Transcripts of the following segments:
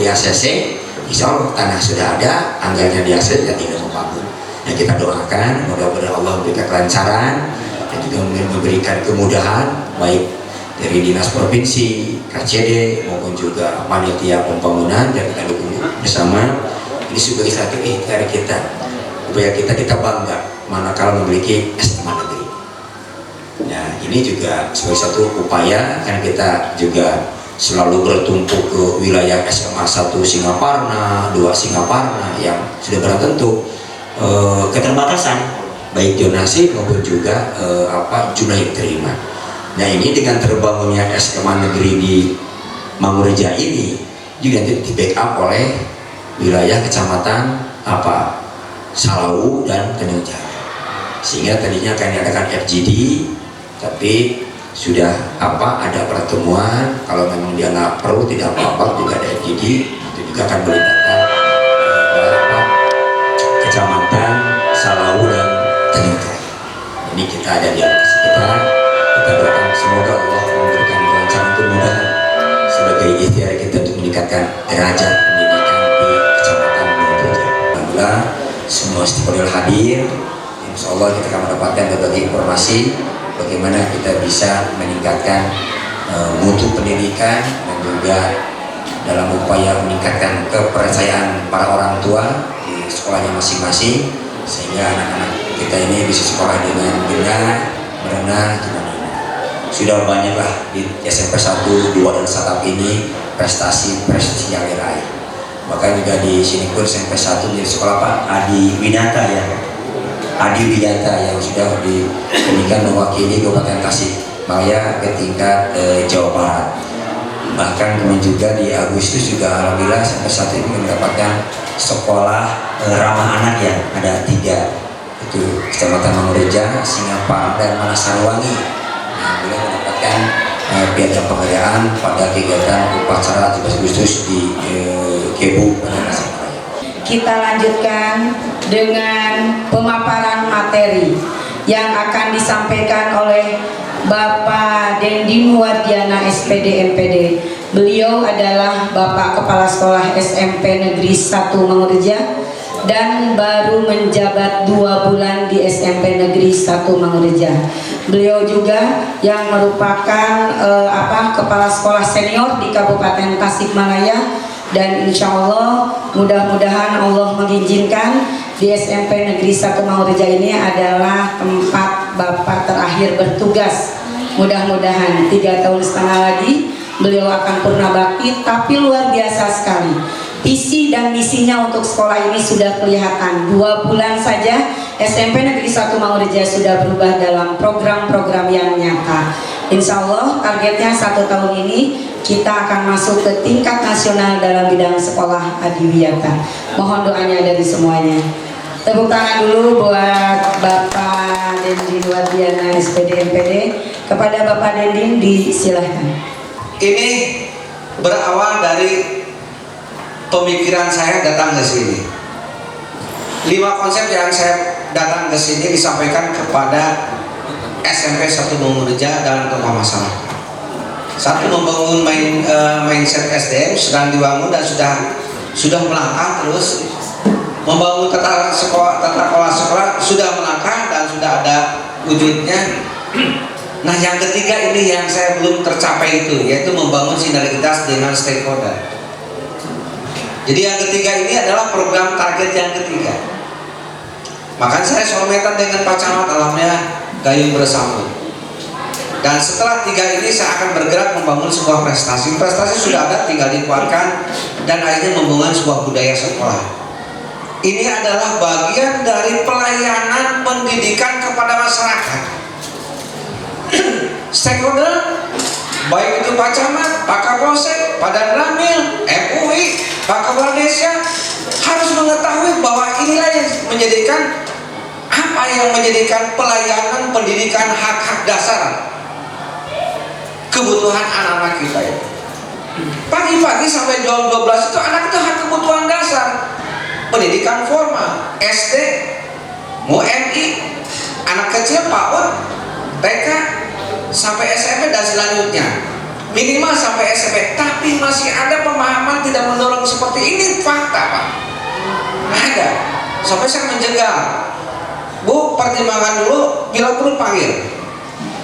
di ACC, insya Allah tanah sudah ada, anggarannya di ACC, ya tinggal membangun. Nah, kita doakan mudah-mudahan Allah memberikan kelancaran dan juga memberikan kemudahan baik dari dinas provinsi, KCD maupun juga panitia pembangunan, dan kita dukung bersama. Ini sebagai satu ikhtiar kita, upaya kita bangga manakala memiliki SMA negeri. Nah, ini juga sebagai satu upaya karena kita juga selalu bertumpu ke wilayah SMA 1 Singaparna, 2 Singaparna yang sudah barang tentu keterbatasan baik donasi maupun juga jumlah yang terima. Nah, ini dengan terbangunnya SMA negeri di Mangureja ini juga nanti di backup oleh wilayah kecamatan Salau dan Tanjung Jaya, sehingga tadinya akan diadakan FGD, tapi sudah ada pertemuan kalau memang dia nggak perlu tidak apa-apa juga ada FGD, itu juga akan melibatkan kecamatan Salau dan Tanjung Jaya. Ini kita ada di atas kita doakan semoga Allah memberikan kelancaran kemudahan sebagai ikhtiar kita untuk meningkatkan derajat pendidikan di kecamatan Mangureja. Alhamdulillah semua stakeholder hadir. Insya Allah kita akan mendapatkan berbagai informasi bagaimana kita bisa meningkatkan mutu pendidikan dan juga dalam upaya meningkatkan kepercayaan para orang tua di sekolahnya masing-masing, sehingga anak-anak kita ini bisa sekolah dengan benar, berenang, gimana. Sudah banyaklah di SMP 1, 2 dan startup ini prestasi yang diraih. Bahkan juga di sini pun SMP 1 di sekolah Pak Adi Winata ya, Adi Winata yang sudah diberikan mewakili Kabupaten Tasikmalaya ke tingkat Jawa Barat. Bahkan kemudian juga di Agustus juga alhamdulillah SMP 1 ini mendapatkan sekolah ramah anak ya, ada 3, itu Kecamatan Mangureja, Singaparna dan Manasarwangi. Alhamdulillah mendapatkan piagam penghargaan pada kegiatan upacara 17 Agustus di Kebu pada Tasikmalaya. Kita lanjutkan dengan pemaparan materi yang akan disampaikan oleh Bapak Dendin Wardiana SPD MPD. Beliau adalah Bapak Kepala Sekolah SMP Negeri 1 Mangureja dan baru menjabat 2 bulan di SMP Negeri 1 Mangureja. Beliau juga yang merupakan kepala sekolah senior di Kabupaten Tasikmalaya, dan insya Allah mudah-mudahan Allah mengizinkan di SMP Negeri 1 Mangureja ini adalah tempat Bapak terakhir bertugas. Mudah-mudahan 3,5 tahun lagi beliau akan purna bakti, tapi luar biasa sekali. Visi dan misinya untuk sekolah ini sudah kelihatan. 2 bulan saja SMP Negeri 1 Mangureja sudah berubah dalam program-program yang nyata. Insya Allah targetnya 1 tahun ini kita akan masuk ke tingkat nasional dalam bidang sekolah adiwiyata. Mohon doanya dari semuanya. Tepuk tangan dulu buat Bapak Dendin Wardiana SPD MPD. Kepada Bapak Dendin disilahkan. Ini berawal dari pemikiran saya datang ke sini. 5 konsep yang saya datang ke sini disampaikan kepada SMP 1 Mangureja dan tokoh masyarakat. 1, membangun mindset SDM sedang dibangun dan sudah melangkah terus. Membangun tata kelola sekolah sudah melangkah dan sudah ada wujudnya. Nah, yang ketiga ini yang saya belum tercapai itu, yaitu membangun sinergitas dengan stakeholder. Jadi yang ketiga ini adalah program target yang ketiga. Maka saya sometan dengan Pak Camat, alamnya gayung bersambut. Dan setelah 3 ini saya akan bergerak membangun sebuah prestasi. Prestasi sudah ada, tinggal dikuatkan dan akhirnya membangun sebuah budaya sekolah. Ini adalah bagian dari pelayanan pendidikan kepada masyarakat. Stakeholder, baik itu Pak Camat, Pak Kapolsek, Pak Danramil, MUI, Pak Kepala Desa, harus mengetahui bahwa inilah yang menjadikan pelayanan pendidikan hak-hak dasar kebutuhan anak-anak kita itu. Pagi-pagi sampai jam 12 itu anak itu hak kebutuhan dasar. Pendidikan formal, SD, MUI, anak kecil PAUD, TK, sampai SMP dan selanjutnya. minimal sampai SMP, tapi masih ada pemahaman tidak mendorong seperti ini. Fakta Pak, ada. Sampai saya menjegal, Bu, pertimbangan dulu, bila perlu panggil.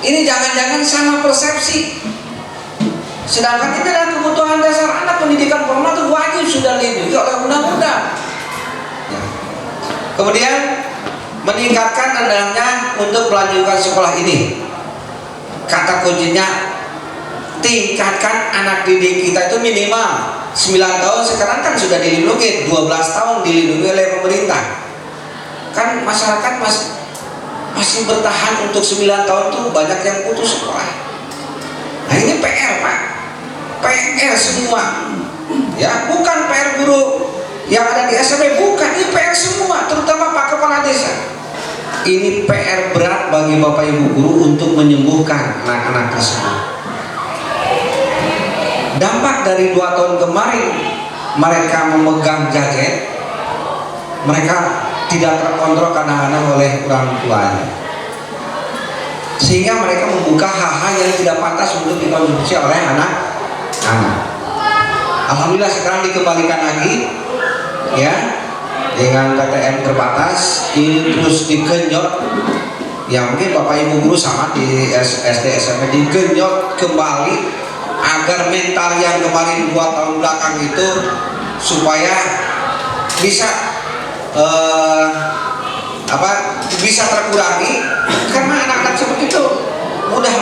Ini jangan-jangan sama persepsi. Sedangkan ini adalah kebutuhan dasar anak. Pendidikan formal itu wajib sudah dilindungi oleh undang-undang. Ya. Kemudian meningkatkan rendahnya untuk melanjutkan sekolah ini. Kata kuncinya, tingkatkan anak didik kita itu minimal 9 tahun. Sekarang kan sudah dilindungi, 12 tahun dilindungi oleh pemerintah. Kan masyarakat masih bertahan untuk 9 tahun tuh, banyak yang putus sekolah. Nah ini PR Pak, PR semua. Ya, bukan PR guru yang ada di SMP, bukan, ini PR semua, terutama Pak Kepala Desa. Ini PR berat bagi Bapak Ibu guru untuk menyembuhkan anak-anak tersebut. Dampak dari 2 tahun kemarin mereka memegang gadget, mereka tidak terkontrol kadang-kadang oleh orang tuanya, sehingga mereka membuka hal-hal yang tidak pantas untuk dikonsumsi oleh anak-anak. Alhamdulillah sekarang dikembalikan lagi, ya, dengan KTM terbatas ini terus digenjot. Ya mungkin Bapak Ibu guru sama di SD SMP digenjot kembali agar mental yang kemarin 2 tahun belakang itu supaya bisa bisa terkurangi, karena anak-anak seperti itu mudah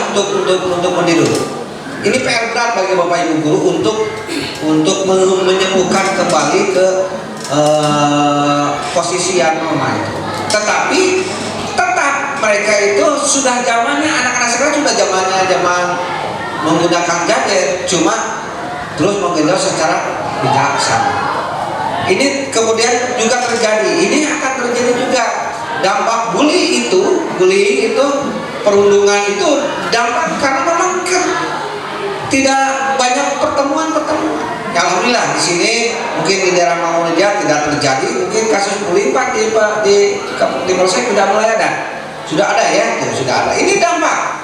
untuk meniru. Ini PR berat bagi Bapak Ibu guru untuk menyembuhkan kembali ke posisi yang normal itu. Tetapi tetap mereka itu sudah zamannya, anak-anak sekarang sudah zaman menggunakan gadget, cuma terus menggendong secara bijaksana. Ini kemudian juga terjadi, ini akan terjadi juga dampak bullying itu, perundungan itu dampak karena memang tidak banyak pertemuan. Ya, alhamdulillah di sini mungkin di daerah Mangunjaya tidak terjadi, mungkin kasus bullying Pak di Polsek sudah mulai ada, sudah ada ya, sudah ada. Ini dampak.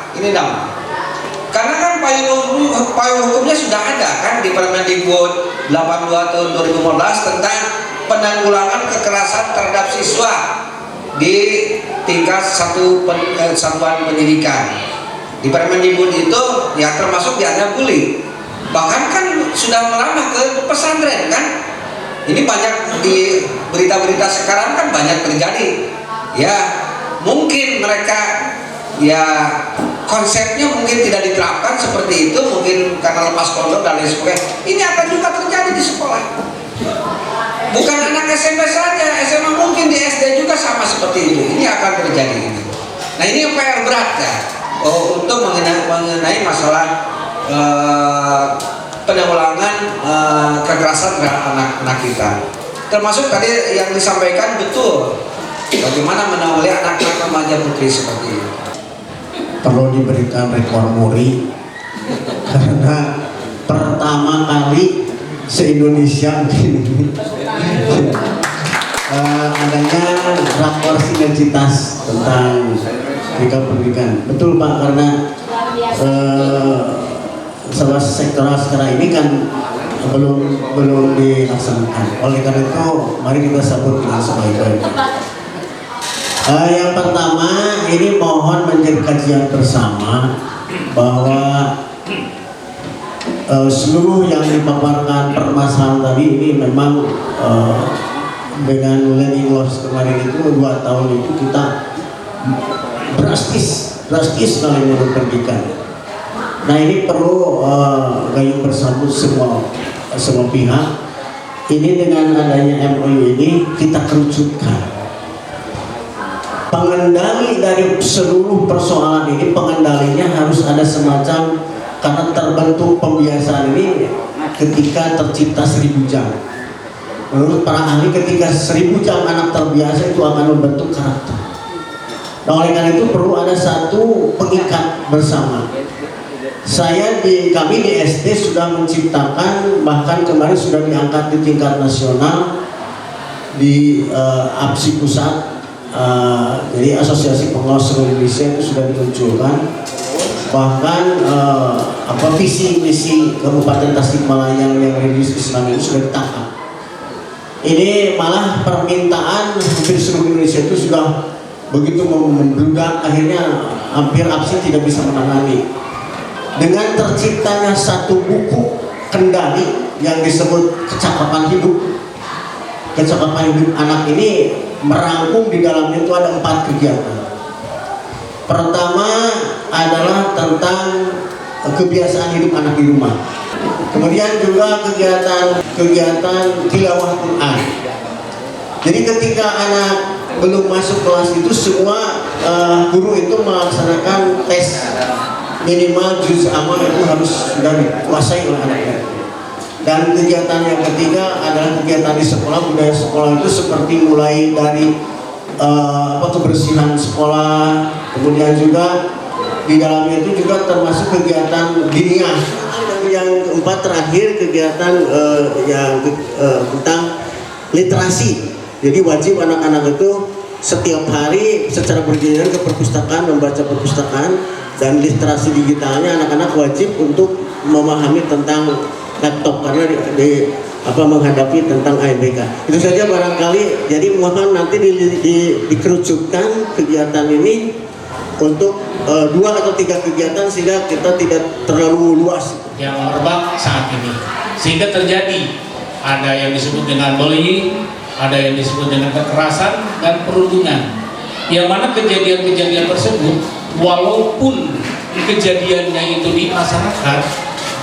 Karena kan payung hukumnya sudah ada kan di Permendikbud 82 tahun 2015 tentang penanggulangan kekerasan terhadap siswa di tingkat satuan pendidikan. Di Permendikbud itu ya termasuk dianggap bullying. Bahkan kan sudah merambah ke pesantren kan. Ini banyak di berita-berita sekarang kan banyak terjadi. Ya mungkin mereka ya konsepnya mungkin tidak diterapkan seperti itu, mungkin karena lepas kondom dan lain sebagainya. Ini akan juga terjadi di sekolah. Bukan anak SMP saja, SMA mungkin di SD juga sama seperti itu. Ini akan terjadi. Nah ini yang PR berat ya, untuk mengenai masalah penanggulangan kekerasan terhadap anak-anak kita. Termasuk tadi yang disampaikan betul, bagaimana menanggulangi anak-anak remaja putri seperti ini. Perlu diberikan rekor muri karena pertama kali se-Indonesia adanya rapor sinergitas tentang pendidikan. Betul Pak, karena salah sektor sekarang ini kan belum dilaksanakan. Oleh karena itu mari kita sambut dengan sebaik-baiknya. Yang pertama ini mohon menjadi kajian bersama bahwa seluruh yang dipaparkan permasalahan tadi ini memang dengan learning loss kemarin itu 2 tahun itu kita drastis sekali menurut pendidikan. Nah ini perlu gayung bersambut semua pihak. Ini dengan adanya MOU ini kita kerucutkan. Pengendali dari seluruh persoalan ini, pengendalinya harus ada semacam, karena terbentuk pembiasaan ini ketika tercipta 1000 jam. Menurut para ahli ketika 1000 jam anak terbiasa itu akan membentuk karakter. Nah oleh karena itu perlu ada satu pengikat bersama. Kami di SD sudah menciptakan, bahkan kemarin sudah diangkat di tingkat nasional di APSI pusat. Jadi Asosiasi Pengawas Seluruh Indonesia itu sudah dimunculkan. bahkan visi misi Kabupaten Tasikmalaya yang religius Islam itu sudah ditangkap. Ini malah permintaan hampir seluruh Indonesia itu sudah begitu membludak, akhirnya hampir APSI tidak bisa menangani. Dengan terciptanya satu buku kendali yang disebut Kecakapan Hidup. Kecakapan Hidup anak ini merangkum di dalamnya itu ada 4 kegiatan. Pertama adalah tentang kebiasaan hidup anak di rumah. Kemudian juga kegiatan tilawah Quran. Jadi ketika anak belum masuk kelas itu semua guru itu melaksanakan tes minimal juz amma itu harus sudah dikuasai oleh anaknya. Dan kegiatan yang ketiga adalah kegiatan di sekolah, budaya sekolah itu seperti mulai dari kebersihan sekolah, kemudian juga di dalamnya itu juga termasuk kegiatan diniyah. Yang keempat terakhir kegiatan tentang literasi. Jadi wajib anak-anak itu setiap hari secara bergiliran ke perpustakaan, membaca perpustakaan, dan literasi digitalnya anak-anak wajib untuk memahami tentang laptop karena menghadapi tentang AMBK. Itu saja barangkali. Jadi mohon nanti dikerucutkan kegiatan ini untuk 2 atau 3 kegiatan sehingga kita tidak terlalu luas yang merebak saat ini, sehingga terjadi ada yang disebut dengan bullying, ada yang disebut dengan kekerasan dan perundungan, yang mana kejadian-kejadian tersebut walaupun kejadiannya itu di masyarakat,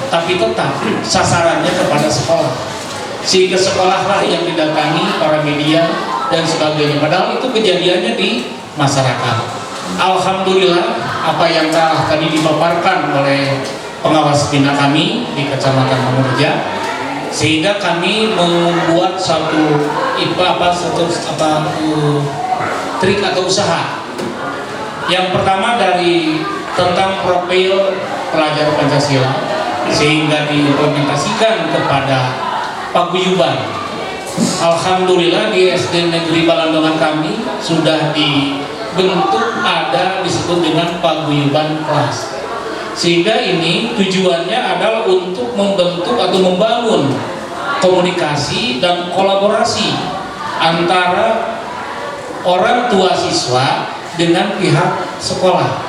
tapi tetap sasarannya kepada sekolah, sehingga sekolahlah yang didatangi para media dan sebagainya, padahal itu kejadiannya di masyarakat. Alhamdulillah apa yang telah tadi dipaparkan oleh pengawas bina kami di Kecamatan Mangunreja, sehingga kami membuat satu trik atau usaha. Yang pertama dari tentang profil pelajar Pancasila, sehingga diimplementasikan kepada paguyuban. Alhamdulillah di SD Negeri Balondongan kami sudah dibentuk ada disebut dengan paguyuban kelas, sehingga ini tujuannya adalah untuk membentuk atau membangun komunikasi dan kolaborasi antara orang tua siswa dengan pihak sekolah,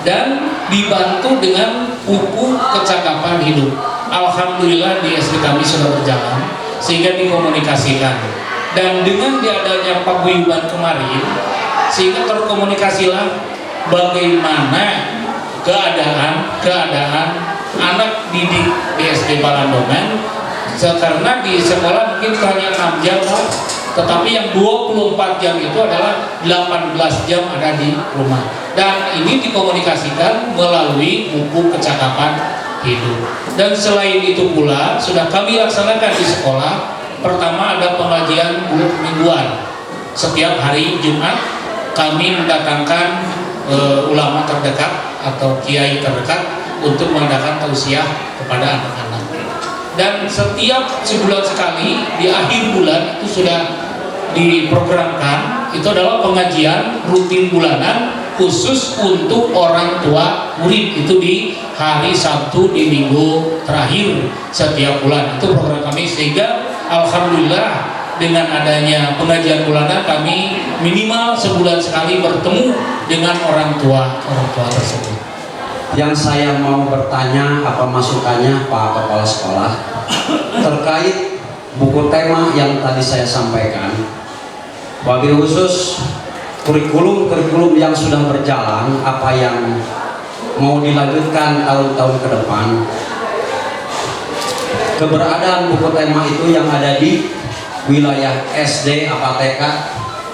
dan dibantu dengan buku Kecakapan Hidup. Alhamdulillah di SD kami sudah berjalan sehingga dikomunikasikan, dan dengan diadanya paguyuban kemarin sehingga terkomunikasilah bagaimana keadaan anak didik di SD Balondongan, karena di sekolah mungkin hanya 6 jam, tetapi yang 24 jam itu adalah 18 jam ada di rumah, dan ini dikomunikasikan melalui buku Kecakapan Hidup. Dan selain itu pula sudah kami laksanakan di sekolah. Pertama ada pengajian mingguan setiap hari Jumat, kami mendatangkan ulama terdekat atau kiai terdekat untuk mengadakan tausiah kepada anak-anak. Dan setiap sebulan sekali di akhir bulan itu sudah diprogramkan, itu adalah pengajian rutin bulanan khusus untuk orang tua murid, itu di hari Sabtu di minggu terakhir setiap bulan. Itu program kami, sehingga alhamdulillah dengan adanya pengajian bulanan kami minimal sebulan sekali bertemu dengan orang tua tersebut. Yang saya mau bertanya, apa masukannya Pak Kepala Sekolah terkait buku tema yang tadi saya sampaikan, wabil khusus kurikulum yang sudah berjalan, apa yang mau dilanjutkan tahun-tahun ke depan. Keberadaan buku tema itu yang ada di wilayah SD apa TK,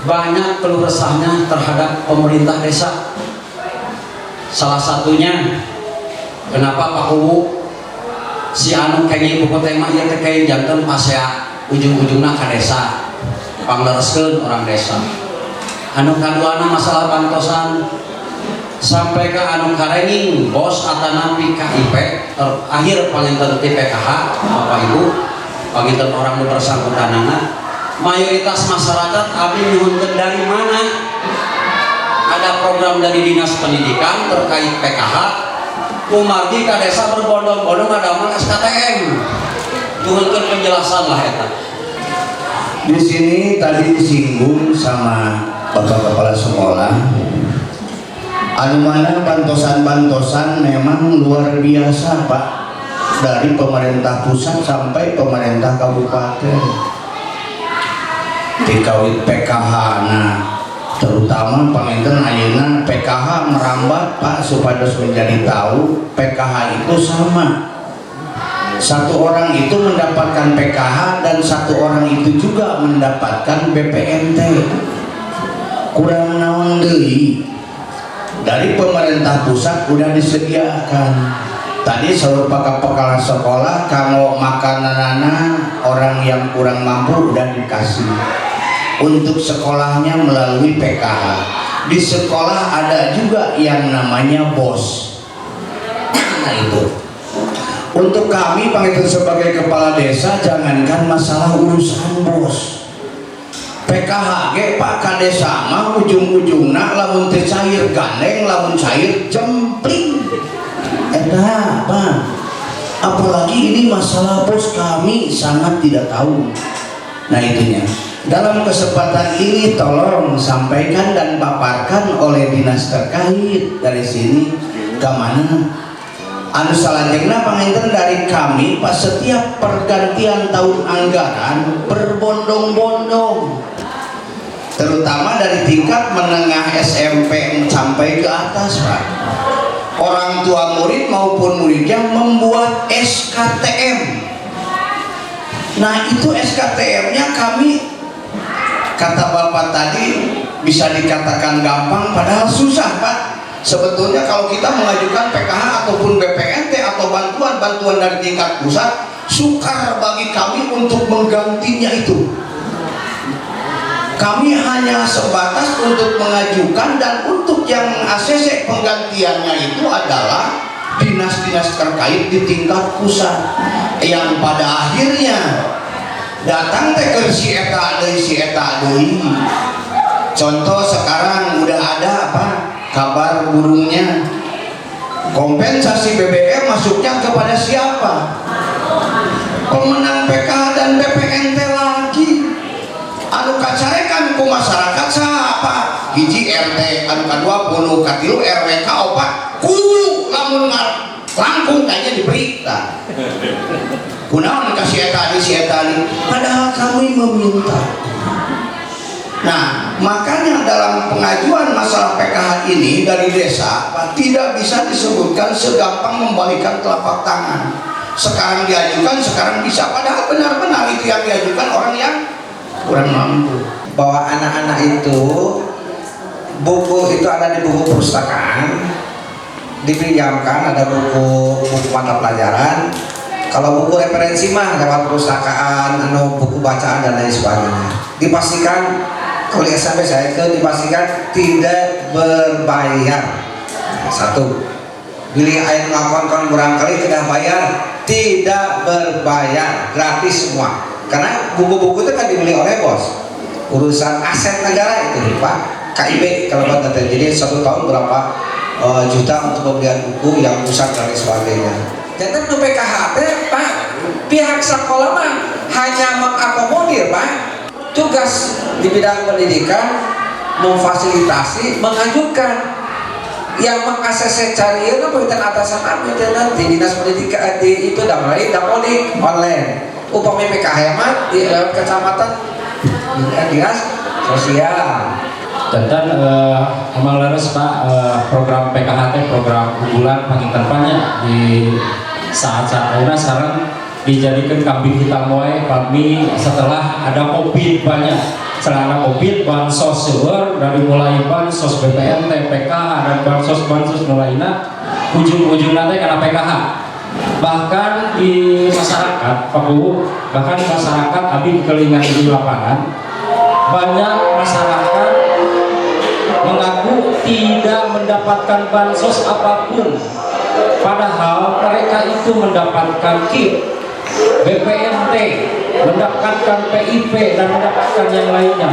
banyak keluh resahnya terhadap pemerintah desa. Salah satunya, kenapa Pak Uwu si anu kenging buku tema ieu teh kenging janten pasea ujung-ujungna ka desa, panglereskeun orang desa. Anu kaduana masalah bantosan sampai ke anu karenging bos atanapi KIP akhir panginten PKH Bapak Ibu, panginten orang nu bersangkutanana, mayoritas masyarakat abdi nyuhunkeun dari mana ada program dari Dinas Pendidikan terkait PKH, kumargi ka desa berbondong-bondong ngadamel SKTM. Nuhunkeun penjelasan lah eta. Di sini tadi disinggung sama Bapak Kepala Sekolah, anu mana bantosan-bantosan memang luar biasa Pak, dari pemerintah pusat sampai pemerintah kabupaten. Dikawit PKH, nah terutama panginten ayeuna PKH merambat Pak, supados menjadi tahu PKH itu sama. Satu orang itu mendapatkan PKH dan satu orang itu juga mendapatkan BPNT. Kurang naon deui. Dari pemerintah pusat udah disediakan. Tadi seluruh kepala sekolah kalau makananana orang yang kurang mampu udah dikasih. Untuk sekolahnya melalui PKH. Di sekolah ada juga yang namanya BOS. Nah itu. Untuk kami panggil sebagai kepala desa, jangankan masalah urusan BOS. PKH ge Pak Kades sama ujung-ujungna lamun teh cair gandeng, lamun cair jempling. Eta Pak. Apalagi ini masalah BOS kami sangat tidak tahu. Nah itunya. Dalam kesempatan ini tolong sampaikan dan paparkan oleh dinas terkait dari sini ke mana. Anu salajengna panginten dari kami pas setiap pergantian tahun anggaran berbondong-bondong, terutama dari tingkat menengah SMP sampai ke atas Pak. Orang tua murid maupun muridnya membuat SKTM. Nah itu SKTM-nya kami, kata Bapak tadi, bisa dikatakan gampang padahal susah Pak. Sebetulnya kalau kita mengajukan PKH ataupun BPNT atau bantuan dari tingkat pusat, sukar bagi kami untuk menggantinya itu. Kami hanya sebatas untuk mengajukan, dan untuk yang ACC penggantiannya itu adalah dinas-dinas terkait di tingkat pusat, yang pada akhirnya datang teh si eta deui. Contoh sekarang udah ada apa? Kabar burungnya, kompensasi BBM masuknya kepada siapa? Pemenang PKH dan BPNT lagi. Anu kacarekan ku masyarakat siapa? Hiji RT, anu kadua 20, katilu RWK opat. Kudu lamun langkung kayaknya diberi. Kunaon kasih eta si eta padahal kami meminta. Nah, makanya dalam pengajuan masalah PKH ini dari desa, Pak, tidak bisa disebutkan segampang membalikan telapak tangan. Sekarang diajukan, sekarang bisa. Padahal benar-benar itu yang diajukan orang yang kurang mampu. Bahwa anak-anak itu buku itu ada di buku perpustakaan, dipinjamkan, ada buku mata pelajaran. Kalau buku referensi mah lewat perpustakaan, buku bacaan dan lain sebagainya. Dipastikan kalau SMP saya itu dipastikan tidak berbayar. Satu, pilih ayat ngakon barangkali tidak bayar, tidak berbayar, gratis semua. Karena buku-buku itu kan dibeli oleh BOS. Urusan aset negara itu Pak, KIB kalau Bapak data. Jadi 1 tahun berapa juta untuk pembelian buku yang pusat dan lain sebagainya. Jadi itu PKH Pak, pihak sekolah mah hanya mengakomodir Pak. Tugas di bidang pendidikan memfasilitasi, mengajukan. Yang meng-ACC cari pemerintahan atasan kami nanti dinas pendidikan di itu damai dapodik online. Upami PKH mah di lewat kecamatan dinas sosial. Dan emang leres Pak, program PKH program unggulan panginten banyak di saat-saat ayeuna sareng dijadikan kambing hitam wae kami setelah ada COVID banyak. Selama COVID bansos seueur dari mulai bansos BPNT, PKH dan bansos lainnya ujung-ujungnya teh karena PKH. Bahkan di masyarakat Pak Bu, bahkan di masyarakat abi kelingan di lapangan banyak masyarakat mengaku tidak mendapatkan bansos apapun, padahal mereka itu mendapatkan kit BPNT, mendapatkan PIP dan mendapatkan yang lainnya.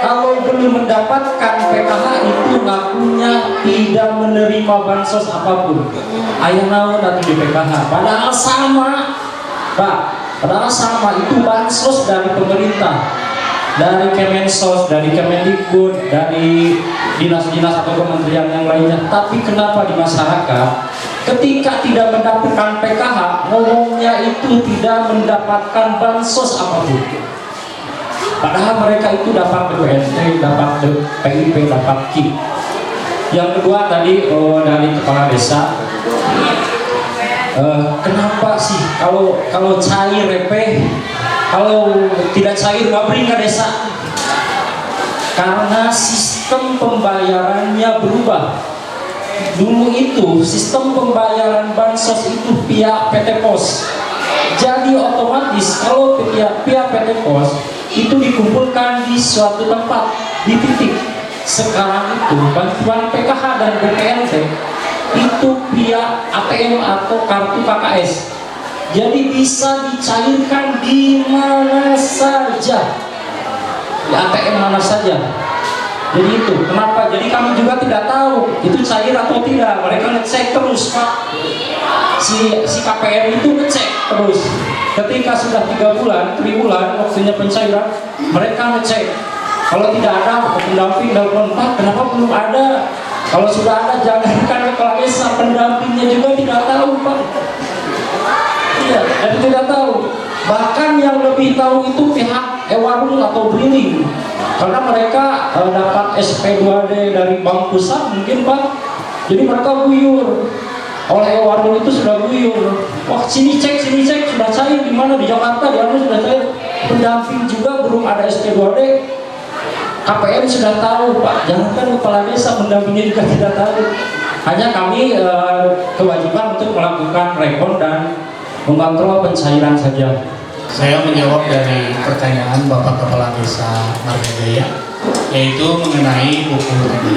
kalau belum mendapatkan PKH itu ngakunya tidak menerima bansos apapun. Ayah naon atau di PKH, padahal sama, Pak. Padahal sama, itu bansos dari pemerintah, dari Kemensos, dari Kemendikbud, dari dinas-dinas atau kementerian yang lainnya. Tapi kenapa di masyarakat ketika tidak mendapatkan PKH, ngomongnya itu tidak mendapatkan bansos apapun? Padahal mereka itu dapat BPNT, dapat PIP, dapat KIP. Yang kedua tadi dari kepala desa, kenapa sih kalau cair repeh, kalau tidak cair nggak beri ke desa? Karena sistem pembayarannya berubah. Dulu itu sistem pembayaran bansos itu pihak PT Pos. Jadi otomatis kalau pihak PT Pos itu dikumpulkan di suatu tempat, di titik. Sekarang itu bantuan PKH dan BPNT itu via ATM atau kartu KKS. Jadi bisa dicairkan di mana saja, di ATM mana saja. Jadi itu kenapa? Jadi kami juga tidak tahu itu cair atau tidak. Mereka ngecek terus, Pak. Si KPR itu ngecek terus. Ketika sudah 3 bulan, 3 bulan waktunya pencairan, mereka ngecek. Kalau tidak ada pendamping dan Pak, kenapa belum ada? Kalau sudah ada, jangankan kepala desa, pendampingnya juga tidak tahu, Pak. Iya, jadi tidak tahu. Bahkan yang lebih tahu itu pihak warung atau briling, karena mereka dapat SP2D dari bank pusat mungkin, Pak. Jadi mereka guyur. Oleh warung itu sudah guyur. Wah, sini cek sudah cair di mana, di Jakarta, di mana sudah cair. Pendamping juga belum ada SP2D. KPM sudah tahu, Pak. Jangankan kepala desa, mendampingnya juga tidak tahu. Hanya kami kewajiban untuk melakukan rekon dan mengontrol pencairan saja. Saya menjawab dari pertanyaan Bapak Kepala Desa Margajaya, yaitu mengenai buku tadi.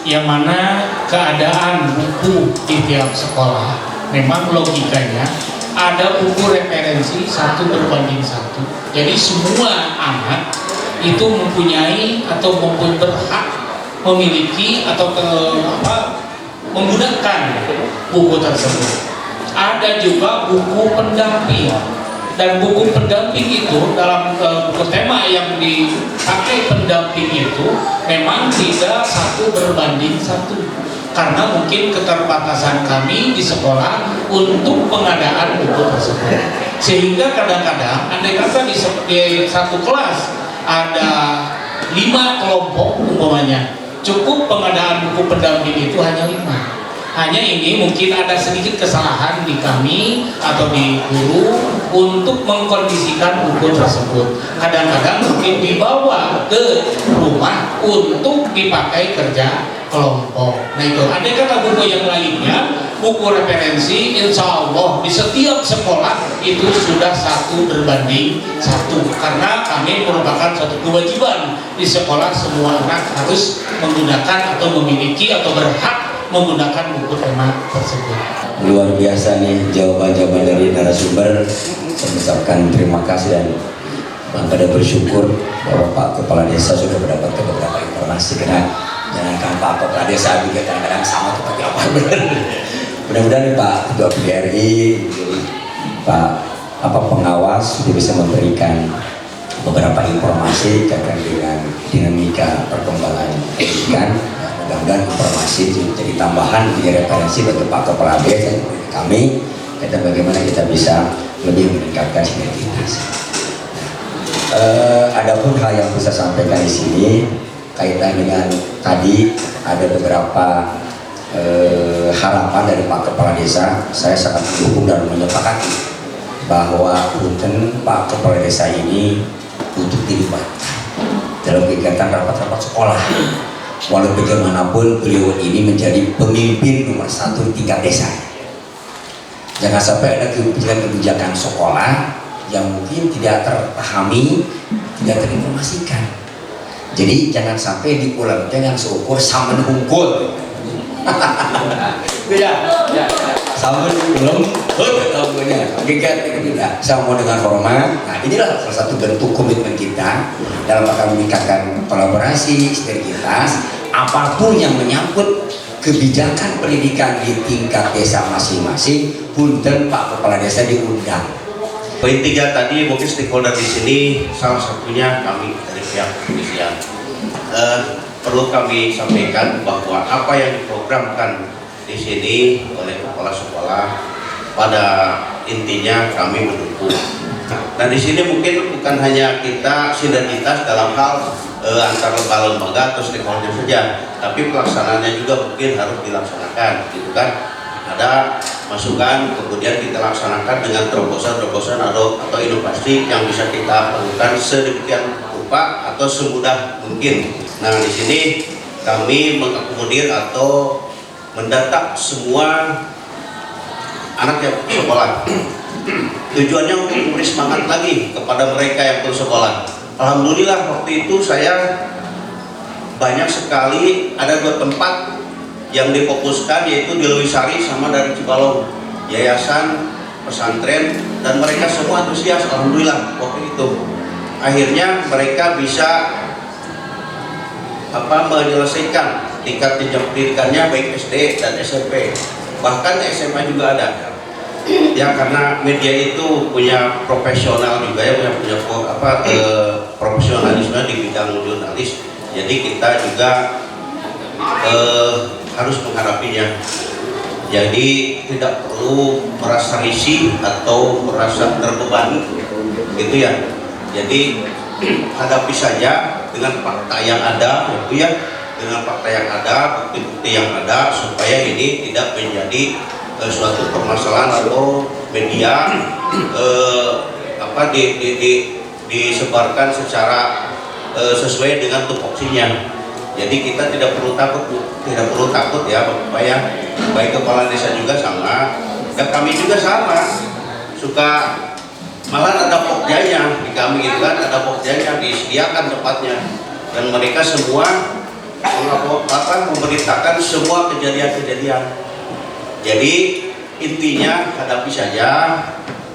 Yang mana keadaan buku di tiap sekolah, memang logikanya ada buku referensi 1 berbanding 1. Jadi semua anak itu mempunyai atau berhak memiliki atau menggunakan buku tersebut. Ada juga buku pendamping, dan buku pendamping itu dalam buku tema yang dipakai pendamping itu memang tidak 1 berbanding 1, karena mungkin keterbatasan kami di sekolah untuk pengadaan buku tersebut, sehingga kadang-kadang andai kata di satu kelas ada 5 kelompok umpamanya, cukup pengadaan buku pendamping itu hanya 5. Hanya ini mungkin ada sedikit kesalahan di kami atau di guru untuk mengkondisikan buku tersebut. Kadang-kadang mungkin dibawa ke rumah untuk dipakai kerja kelompok. Nah itu, ada kata buku yang lainnya, buku referensi, insya Allah di setiap sekolah itu sudah 1 berbanding 1, karena kami merupakan suatu kewajiban di sekolah, semua anak harus menggunakan atau memiliki atau berhak menggunakan buku tema tersebut. Luar biasa nih jawaban-jawaban dari narasumber. Saya mengucapkan terima kasih dan bangga dan bersyukur bahwa Pak Kepala Desa sudah mendapatkan beberapa informasi. Karena jangankan Pak Kepala Desa juga kadang-kadang sama seperti apa benar. Mudah-mudahan Pak Ketua PRI, Pak pengawas sudah bisa memberikan beberapa informasi terkait dengan dinamika perkembangan pendidikan. Mudah-mudahan informasi jadi tambahan, jadi referensi bagi Pak Kepala Desa dan kami tentang bagaimana kita bisa lebih meningkatkan sinergitas. Adapun hal yang bisa sampaikan di sini kaitan dengan tadi ada beberapa harapan dari Pak Kepala Desa, saya sangat mendukung dan menyepakati bahwa punten Pak Kepala Desa ini untuk dilibatkan dalam kegiatan rapat-rapat sekolah. Walau bagaimanapun beliau ini menjadi pemimpin nomor 1 tingkat desa. Jangan sampai ada kebijakan sekolah yang mungkin tidak terpahami, tidak terinformasikan. Jadi jangan sampai diulang dengan seukur sama unggul. Beda. sama belum ketawanya gigat kita sama dengan hormat. Nah inilah salah satu bentuk komitmen kita dalam akan meningkatkan kolaborasi sinergitas apapun yang menyangkut kebijakan pendidikan di tingkat desa masing-masing. Punten Pak Kepala Desa diundang. Poin 3 tadi mungkin stakeholder di sini salah satunya kami dari pihak kepolisian. Perlu kami sampaikan bahwa apa yang diprogramkan di sini oleh kepala sekolah pada intinya kami mendukung. Nah di sini mungkin bukan hanya kita sinergitas dalam hal antar lembaga atau stakeholder saja, tapi pelaksanaannya juga mungkin harus dilaksanakan, gitu kan? Ada masukan, kemudian kita laksanakan dengan terobosan-terobosan atau inovasi yang bisa kita lakukan sedemikian rupa atau semudah mungkin. Nah di sini kami mengakomodir atau mendata semua anak yang bersekolah. Tujuannya untuk memberi semangat lagi kepada mereka yang bersekolah. Alhamdulillah waktu itu saya banyak sekali ada 2 tempat yang difokuskan, yaitu di Lewisari sama dari Cibalong, yayasan, pesantren, dan mereka semua antusias. Alhamdulillah waktu itu akhirnya mereka bisa menyelesaikan tingkat jenjang pendidikannya baik SD dan SMP, bahkan SMA juga ada. Ya karena media itu punya profesional juga ya, punya profesionalisme di bidang jurnalis, jadi kita juga harus menghadapinya. Jadi tidak perlu merasa risih atau merasa terbebani, gitu ya. Jadi hadapi saja dengan fakta yang ada, gitu ya, dengan fakta yang ada, bukti-bukti yang ada, supaya ini tidak menjadi suatu permasalahan atau media disebarkan secara sesuai dengan tupoksinya. Jadi kita tidak perlu takut ya Bapak ya, baik kepala desa juga sama, dan kami juga sama, suka malah ada pokjanya di kami itu kan, ada pokjanya disediakan tempatnya, dan mereka semua memberitakan semua kejadian-kejadian. Jadi intinya hadapi saja,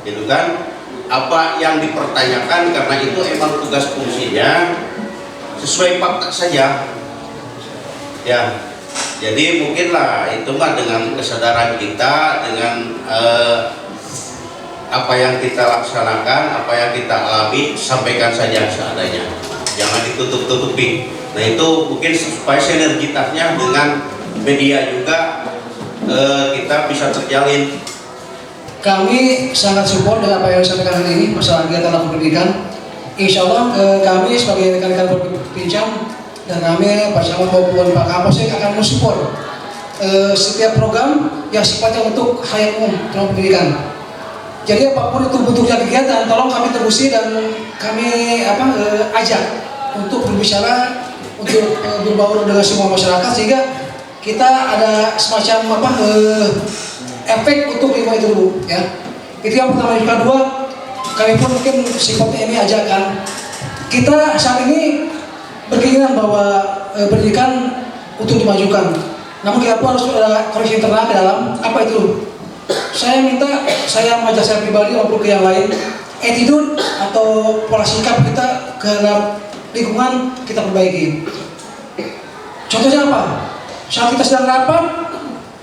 gitu kan, apa yang dipertanyakan, karena itu emang tugas fungsinya, sesuai fakta saja. Ya, jadi mungkinlah itu mah dengan kesadaran kita, dengan apa yang kita laksanakan, apa yang kita alami, sampaikan saja seadanya, jangan ditutup-tutupi. Nah itu mungkin supaya sinergitasnya dengan media juga kita bisa terjalin. Kami sangat support dengan apa yang disampaikan hari ini masalah kegiatan anak pendidikan. Insya Allah kami sebagai rekan-rekan berbincang dan kami Pak Camat maupun Pak Kapolsek akan mensupport setiap program yang sifatnya untuk hal umum dalam pendidikan. Jadi apapun itu bentuknya kegiatan, tolong kami terusi dan kami ajak untuk berbicara, untuk berbaur dengan semua masyarakat, sehingga kita ada semacam efek untuk lima itu dulu ya. Itu yang pertama. Yang kedua, kami pun mungkin sifatnya ini ajakan. Kita saat ini berkeinginan bahwa pendidikan untuk dimajukan. Namun kita pun harus ada koreksi internal ke dalam. Apa itu? Saya mengajak saya pribadi maupun ke yang lain, attitude atau pola sikap kita ke lingkungan kita perbaiki. Contohnya apa? Saat kita sedang rapat,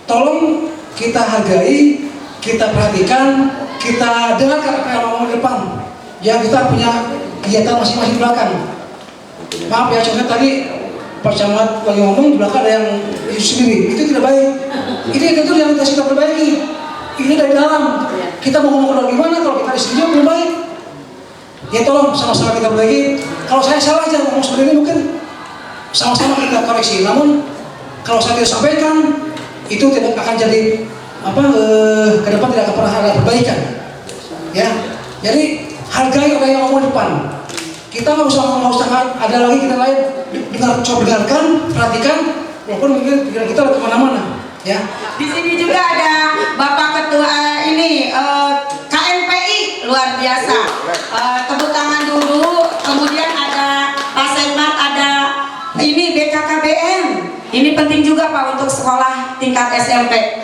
tolong kita hargai, kita perhatikan, kita dengarkan apa yang ngomong di depan. Ya kita punya kegiatan masing-masing di belakang. Maaf ya, contohnya tadi Pak Camat lagi ngomong di belakang ada yang sendiri, itu tidak baik. Itu yang kita perbaiki. Ini dari dalam. Kita mau ngomong keluar gimana kalau kita di sini belum baik? Ya tolong sama-sama kita perbaiki. Kalau saya salah aja ngomong seperti ini, mungkin sama-sama kita koreksi. Namun kalau saya tidak sampaikan, itu tidak akan jadi ke depan tidak akan pernah ada perbaikan. Ya, jadi hargai orang yang ngomong depan. Kita nggak usah ada lagi kita lain dengarkan, perhatikan, walaupun mungkin pikiran kita kemana-mana. Ya. Di sini juga ada Bapak Ketua ini KNPI luar biasa. Tepuk tangan dulu. Kemudian ada Pak Sekmat, ada ini BKKBN. Ini penting juga Pak untuk sekolah tingkat SMP.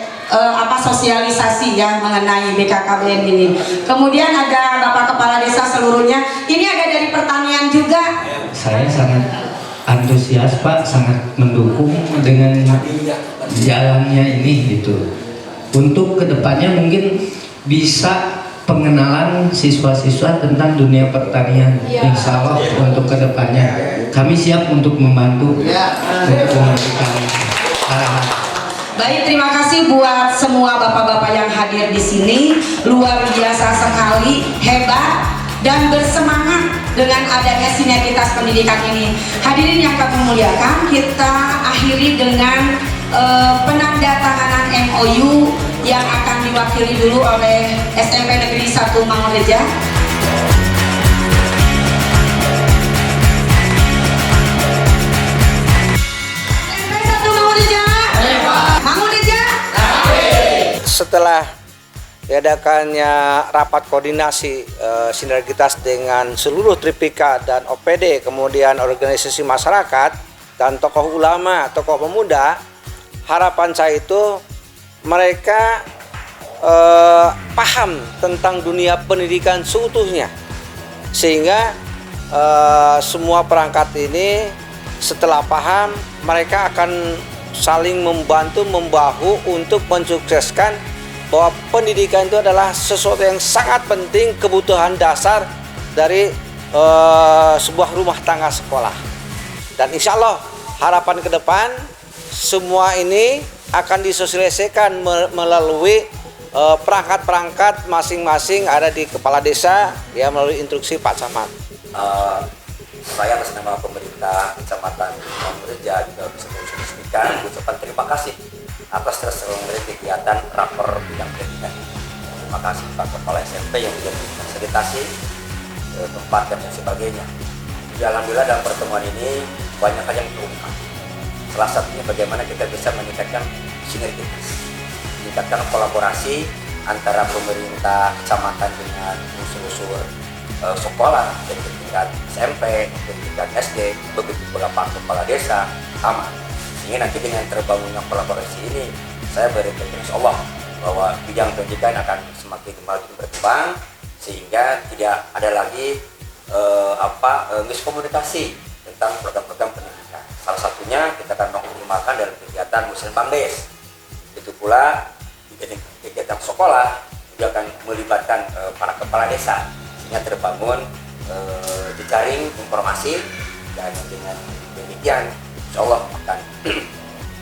sosialisasi ya mengenai BKKBN ini. Kemudian ada Bapak Kepala Desa seluruhnya. Ini ada dari pertanian juga. Saya sangat antusias Pak, sangat mendukung dengan jalannya ini gitu. Untuk kedepannya mungkin bisa pengenalan siswa-siswa tentang dunia pertanian. Insya Allah untuk kedepannya kami siap untuk membantu untuk memberikan arahan. Baik, terima kasih buat semua bapak-bapak yang hadir di sini. Luar biasa sekali, hebat dan bersemangat dengan adanya sinergitas pendidikan ini. Hadirin yang kami muliakan, kita akhiri dengan penandatanganan MOU yang akan diwakili dulu oleh SMP Negeri 1 Mangunreja. SMP 1 Mangunreja. Mangunreja. Setelah diadakannya rapat koordinasi sinergitas dengan seluruh Tripika dan OPD, kemudian organisasi masyarakat dan tokoh ulama, tokoh pemuda, harapan saya itu mereka paham tentang dunia pendidikan seutuhnya, sehingga semua perangkat ini setelah paham mereka akan saling membantu membahu untuk mensukseskan bahwa pendidikan itu adalah sesuatu yang sangat penting, kebutuhan dasar dari sebuah rumah tangga sekolah. Dan insya Allah harapan ke depan semua ini akan disosialisasikan melalui perangkat-perangkat masing-masing ada di kepala desa ya, melalui instruksi Pak Camat. Saya atas nama pemerintah Kecamatan Mangunreja juga bisa mengucapkan ucapan terima kasih atas terselenggaranya kegiatan rapor bidang pendidikan. Terima kasih Pak Kepala SMP yang sudah memfasilitasi tempat dan sebagainya. Jadi alhamdulillah dalam pertemuan ini banyak hal yang terungkap. Salah satunya bagaimana kita bisa meningkatkan sinergitas, meningkatkan kolaborasi antara pemerintah kecamatan dengan unsur-unsur sekolah dari tingkat SMP, dari tingkat SD, begitu pula Pak Kepala Desa, camat. Sehingga nanti dengan terbangunnya kolaborasi ini, saya beryakin insya Allah bahwa bidang pendidikan akan semakin maju berkembang, sehingga tidak ada lagi miskomunikasi tentang program-program pendidikan. Salah satunya kita akan mengoptimalkan dalam kegiatan Muslim Bangdes. Itu pula kegiatan sekolah juga akan melibatkan para kepala desa, sehingga terbangun jejaring informasi, dan dengan demikian insya Allah akan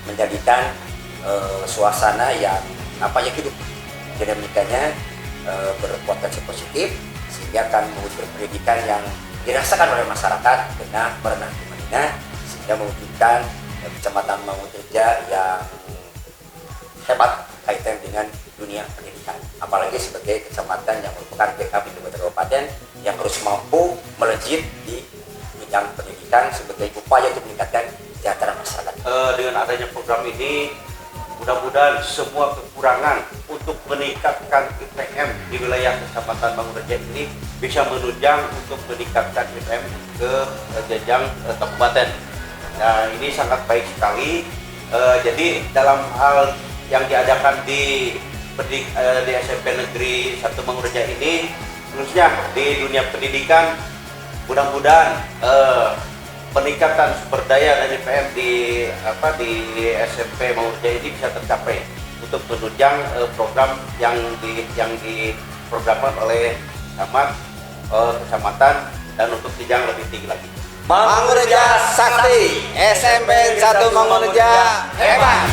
menjadikan suasana yang hidup, dinamikanya berpotensi positif, sehingga akan mewujudkan pendidikan yang dirasakan oleh masyarakat dengan berenang di Madinah, sehingga mewujudkan Kecamatan Mangunreja yang hebat kaitan dengan dunia pendidikan, apalagi sebagai kecamatan yang merupakan BKP di kabupaten yang harus mampu melejit di bidang pendidikan sebagai upaya untuk meningkatkan kesejahteraan masyarakat. Dengan adanya program ini, mudah-mudahan semua kekurangan untuk meningkatkan IPM di wilayah Kecamatan Mangunreja ini bisa menunjang untuk meningkatkan IPM ke jenjang kabupaten. Nah, ini sangat baik sekali. Jadi dalam hal yang diadakan di SMP Negeri 1 Mangunreja ini, khususnya di dunia pendidikan, mudah-mudahan peningkatan sumber daya dan IPM di SMP Mangunreja ini bisa tercapai untuk menunjang program yang diprogramkan oleh camat, kecamatan, dan untuk jenjang lebih tinggi lagi. Mangunreja Sakti, SMP 1 Mangunreja hebat.